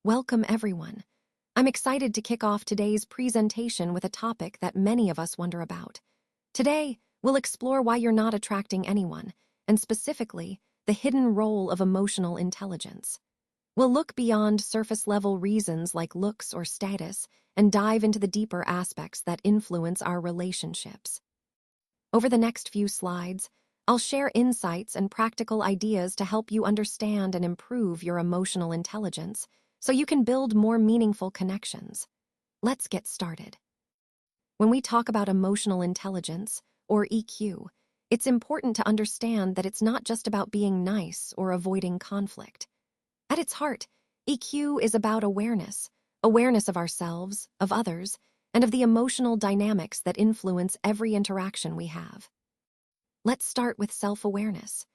Welcome, everyone. I'm excited to kick off today's presentation with a topic that many of us wonder about. Today, we'll explore why you're not attracting anyone, and specifically, the hidden role of emotional intelligence. We'll look beyond surface-level reasons like looks or status and dive into the deeper aspects that influence our relationships. Over the next few slides, I'll share insights and practical ideas to help you understand and improve your emotional intelligence so you can build more meaningful connections. Let's get started. When we talk about emotional intelligence, or EQ, it's important to understand that it's not just about being nice or avoiding conflict. At its heart, EQ is about awareness of ourselves, of others, and of the emotional dynamics that influence every interaction we have. Let's start with self-awareness.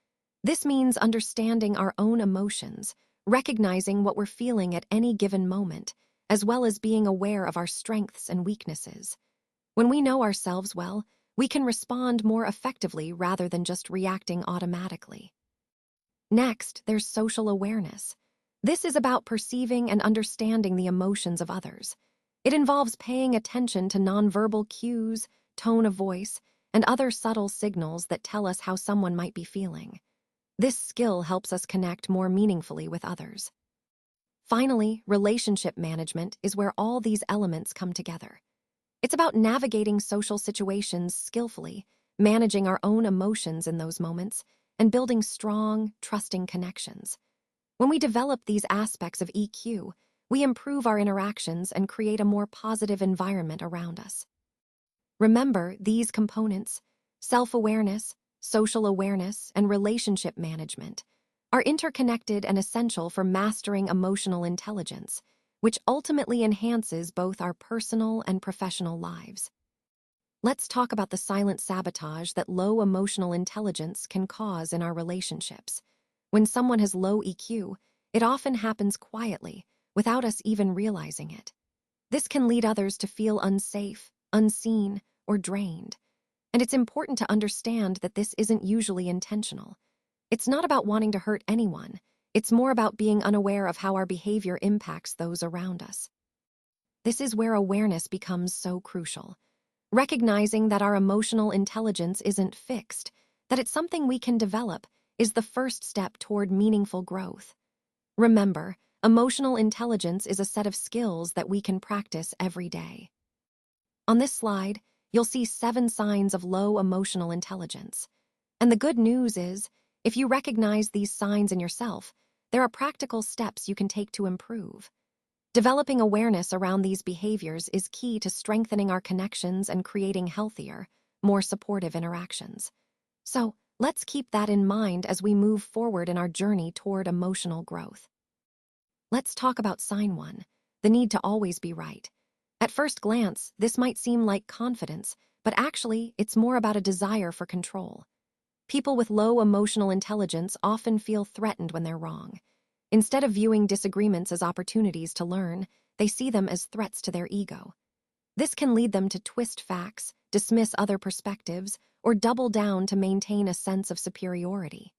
This means understanding our own emotions, recognizing what we're feeling at any given moment, as well as being aware of our strengths and weaknesses. When we know ourselves well, we can respond more effectively rather than just reacting automatically. Next, there's social awareness. This is about perceiving and understanding the emotions of others. It involves paying attention to nonverbal cues, tone of voice, and other subtle signals that tell us how someone might be feeling. This skill helps us connect more meaningfully with others. Finally, relationship management is where all these elements come together. It's about navigating social situations skillfully, managing our own emotions in those moments, and building strong, trusting connections. When we develop these aspects of EQ, we improve our interactions and create a more positive environment around us. Remember, these components, self-awareness, social awareness, and relationship management, are interconnected and essential for mastering emotional intelligence, which ultimately enhances both our personal and professional lives. Let's talk about the silent sabotage that low emotional intelligence can cause in our relationships. When someone has low EQ, it often happens quietly, without us even realizing it. This can lead others to feel unsafe, unseen, or drained. And it's important to understand that this isn't usually intentional. It's not about wanting to hurt anyone. It's more about being unaware of how our behavior impacts those around us. This is where awareness becomes so crucial. Recognizing that our emotional intelligence isn't fixed, that it's something we can develop, is the first step toward meaningful growth. Remember, emotional intelligence is a set of skills that we can practice every day. On this slide, you'll see 7 signs of low emotional intelligence. And the good news is, if you recognize these signs in yourself, there are practical steps you can take to improve. Developing awareness around these behaviors is key to strengthening our connections and creating healthier, more supportive interactions. So, let's keep that in mind as we move forward in our journey toward emotional growth. Let's talk about sign 1, the need to always be right. At first glance, this might seem like confidence, but actually, it's more about a desire for control. People with low emotional intelligence often feel threatened when they're wrong. Instead of viewing disagreements as opportunities to learn, they see them as threats to their ego. This can lead them to twist facts, dismiss other perspectives, or double down to maintain a sense of superiority.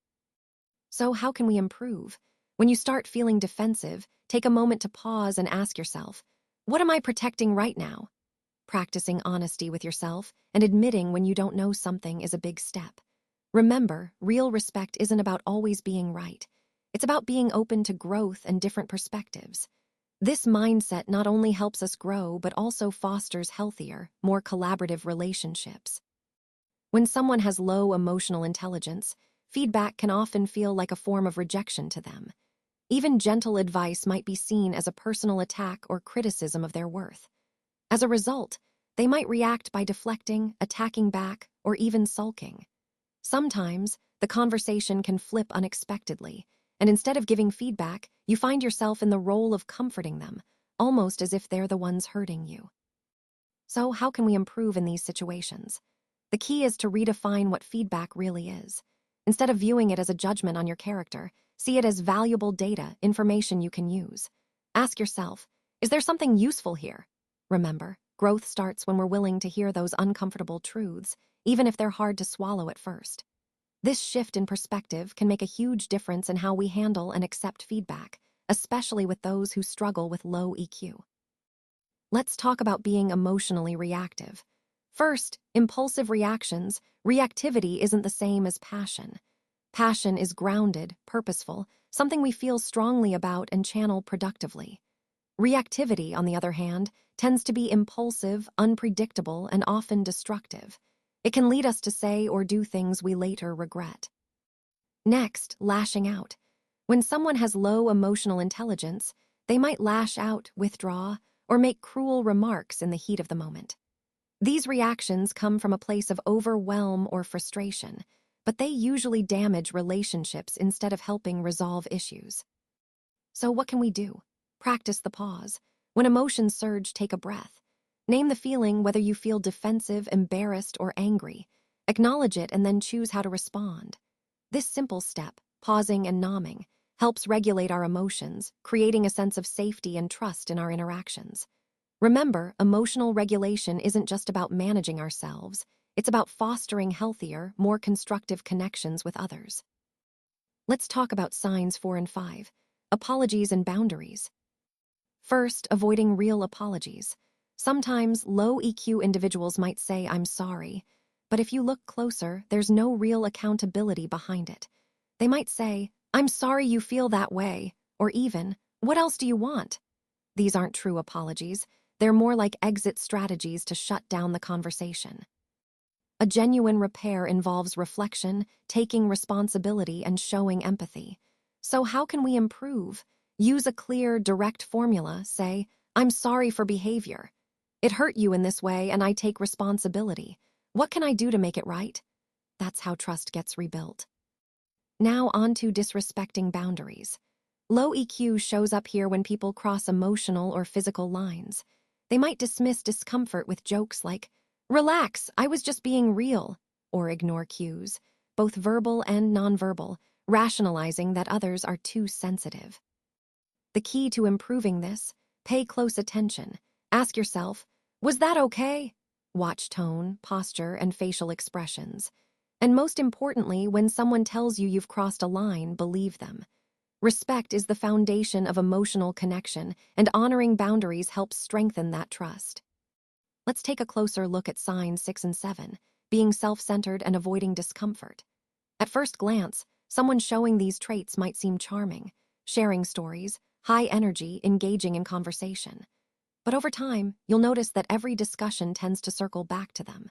So how can we improve? When you start feeling defensive, take a moment to pause and ask yourself, what am I protecting right now? Practicing honesty with yourself and admitting when you don't know something is a big step. Remember, real respect isn't about always being right. It's about being open to growth and different perspectives. This mindset not only helps us grow, but also fosters healthier, more collaborative relationships. When someone has low emotional intelligence, feedback can often feel like a form of rejection to them. Even gentle advice might be seen as a personal attack or criticism of their worth. As a result, they might react by deflecting, attacking back, or even sulking. Sometimes, the conversation can flip unexpectedly, and instead of giving feedback, you find yourself in the role of comforting them, almost as if they're the ones hurting you. So, how can we improve in these situations? The key is to redefine what feedback really is. Instead of viewing it as a judgment on your character, see it as valuable data, information you can use. Ask yourself, is there something useful here? Remember, growth starts when we're willing to hear those uncomfortable truths, even if they're hard to swallow at first. This shift in perspective can make a huge difference in how we handle and accept feedback, especially with those who struggle with low EQ. Let's talk about being emotionally reactive. First, impulsive reactions. Reactivity isn't the same as passion. Passion is grounded, purposeful, something we feel strongly about and channel productively. Reactivity, on the other hand, tends to be impulsive, unpredictable, and often destructive. It can lead us to say or do things we later regret. Next, lashing out. When someone has low emotional intelligence, they might lash out, withdraw, or make cruel remarks in the heat of the moment. These reactions come from a place of overwhelm or frustration, but they usually damage relationships instead of helping resolve issues. So what can we do? Practice the pause. When emotions surge, take a breath. Name the feeling, whether you feel defensive, embarrassed, or angry. Acknowledge it and then choose how to respond. This simple step, pausing and numbing, helps regulate our emotions, creating a sense of safety and trust in our interactions. Remember, emotional regulation isn't just about managing ourselves, it's about fostering healthier, more constructive connections with others. Let's talk about signs 4 and 5. Apologies and boundaries. First, avoiding real apologies. Sometimes low EQ individuals might say, "I'm sorry," but if you look closer, there's no real accountability behind it. They might say, "I'm sorry you feel that way," or even, "What else do you want?" These aren't true apologies. They're more like exit strategies to shut down the conversation. A genuine repair involves reflection, taking responsibility, and showing empathy. So how can we improve? Use a clear, direct formula. Say, "I'm sorry for behavior. It hurt you in this way, and I take responsibility. What can I do to make it right?" That's how trust gets rebuilt. Now on to disrespecting boundaries. Low EQ shows up here when people cross emotional or physical lines. They might dismiss discomfort with jokes like, "Relax, I was just being real," or ignore cues, both verbal and nonverbal, rationalizing that others are too sensitive. The key to improving this: pay close attention. Ask yourself, "Was that okay?" Watch tone, posture, and facial expressions. And most importantly, when someone tells you you've crossed a line, believe them. Respect is the foundation of emotional connection, and honoring boundaries helps strengthen that trust. Let's take a closer look at signs 6 and 7, being self-centered and avoiding discomfort. At first glance, someone showing these traits might seem charming, sharing stories, high energy, engaging in conversation. But over time, you'll notice that every discussion tends to circle back to them.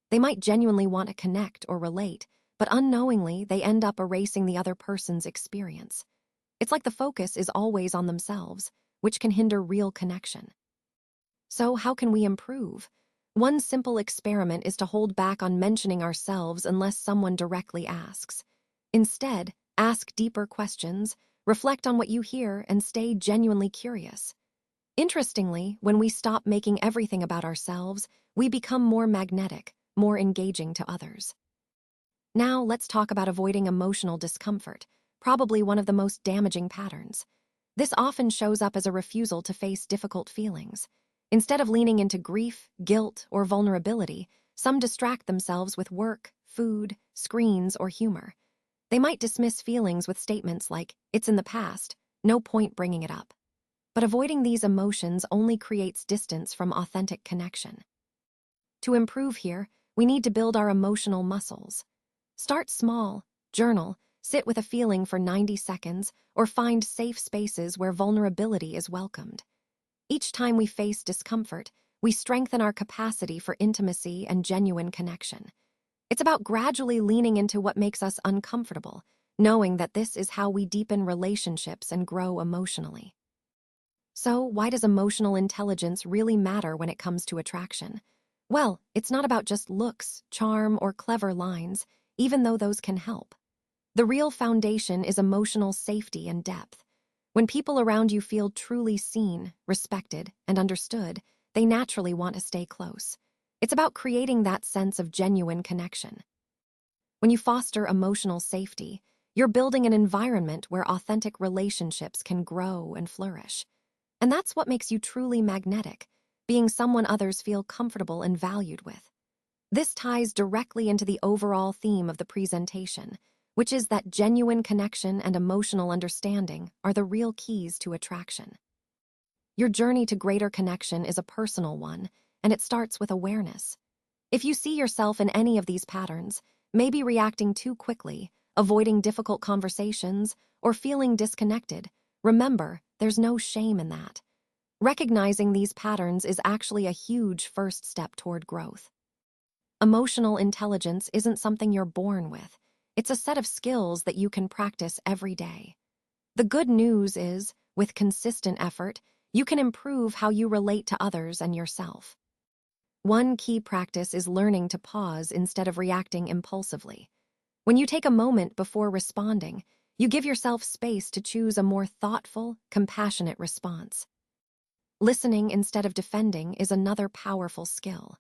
They might genuinely want to connect or relate, but unknowingly, they end up erasing the other person's experience. It's like the focus is always on themselves, which can hinder real connection. So how can we improve? One simple experiment is to hold back on mentioning ourselves unless someone directly asks. Instead, ask deeper questions, reflect on what you hear, and stay genuinely curious. Interestingly, when we stop making everything about ourselves, we become more magnetic, more engaging to others. Now let's talk about avoiding emotional discomfort, probably one of the most damaging patterns. This often shows up as a refusal to face difficult feelings. Instead of leaning into grief, guilt, or vulnerability, some distract themselves with work, food, screens, or humor. They might dismiss feelings with statements like, "It's in the past, no point bringing it up." But avoiding these emotions only creates distance from authentic connection. To improve here, we need to build our emotional muscles. Start small, journal, sit with a feeling for 90 seconds, or find safe spaces where vulnerability is welcomed. Each time we face discomfort, we strengthen our capacity for intimacy and genuine connection. It's about gradually leaning into what makes us uncomfortable, knowing that this is how we deepen relationships and grow emotionally. So, why does emotional intelligence really matter when it comes to attraction? Well, it's not about just looks, charm, or clever lines, even though those can help. The real foundation is emotional safety and depth. When people around you feel truly seen, respected, and understood, they naturally want to stay close. It's about creating that sense of genuine connection. When you foster emotional safety, you're building an environment where authentic relationships can grow and flourish. And that's what makes you truly magnetic, being someone others feel comfortable and valued with. This ties directly into the overall theme of the presentation: which is that genuine connection and emotional understanding are the real keys to attraction. Your journey to greater connection is a personal one, and it starts with awareness. If you see yourself in any of these patterns, maybe reacting too quickly, avoiding difficult conversations, or feeling disconnected, remember, there's no shame in that. Recognizing these patterns is actually a huge first step toward growth. Emotional intelligence isn't something you're born with. It's a set of skills that you can practice every day. The good news is, with consistent effort, you can improve how you relate to others and yourself. One key practice is learning to pause instead of reacting impulsively. When you take a moment before responding, you give yourself space to choose a more thoughtful, compassionate response. Listening instead of defending is another powerful skill.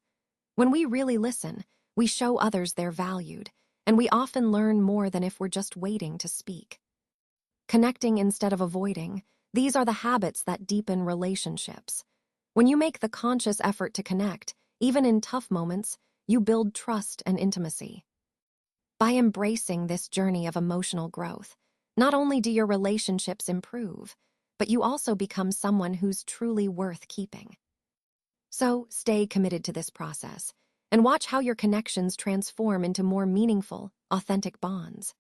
When we really listen, we show others they're valued, and we often learn more than if we're just waiting to speak. Connecting instead of avoiding, these are the habits that deepen relationships. When you make the conscious effort to connect, even in tough moments, you build trust and intimacy. By embracing this journey of emotional growth, not only do your relationships improve, but you also become someone who's truly worth keeping. So, stay committed to this process and watch how your connections transform into more meaningful, authentic bonds.